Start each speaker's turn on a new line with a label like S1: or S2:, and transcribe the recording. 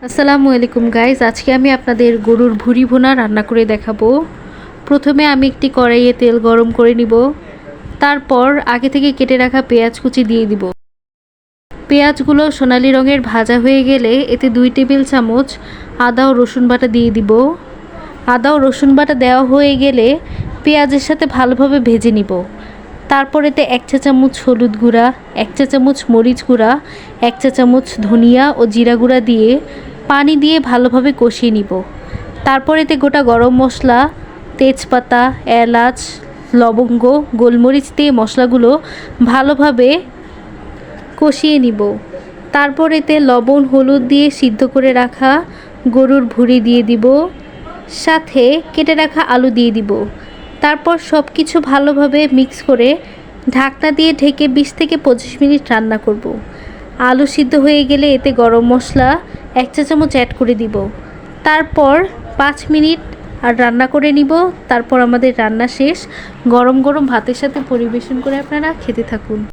S1: আসসালামু আলাইকুম গাইজ, আজকে আমি আপনাদের গরুর ভুঁড়ি ভুনা রান্না করে দেখাবো। প্রথমে আমি একটি কড়াইয়ে তেল গরম করে নিব। তারপর আগে থেকে কেটে রাখা পেঁয়াজ কুচি দিয়ে দিব। পেঁয়াজগুলো সোনালী রঙের ভাজা হয়ে গেলে এতে 2 টেবিল চামচ আদা ও রসুন বাটা দিয়ে দিব। আদা ও রসুন বাটা দেওয়া হয়ে গেলে পেঁয়াজের সাথে ভালোভাবে ভেজে নিব। তারপর এতে 1 চা চামচ হলুদ গুঁড়া, 1 চা চামচ মরিচ গুঁড়া, 1 চা চামচ ধনিয়া ও জিরা গুঁড়া দিয়ে পানি দিয়ে ভালোভাবে কষিয়ে নিব। তারপর এতে গোটা গরম মশলা, তেজপাতা, এলাচ, লবঙ্গ, গোলমরিচ দিয়ে মশলাগুলো ভালোভাবে কষিয়ে নিব। তারপর এতে লবণ হলুদ দিয়ে সিদ্ধ করে রাখা গরুর ভুঁড়ি দিয়ে দিব, সাথে কেটে রাখা আলু দিয়ে দিব। তারপর সব কিছু ভালোভাবে মিক্স করে ঢাকনা দিয়ে ঢেকে 20 থেকে 25 মিনিট রান্না করব। আলু সিদ্ধ হয়ে গেলে এতে গরম মশলা 1 চা চামচ অ্যাড করে দিব। তারপর 5 মিনিট আর রান্না করে নিব। তারপর আমাদের রান্না শেষ। গরম গরম ভাতের সাথে পরিবেশন করে আপনারা খেতে থাকুন।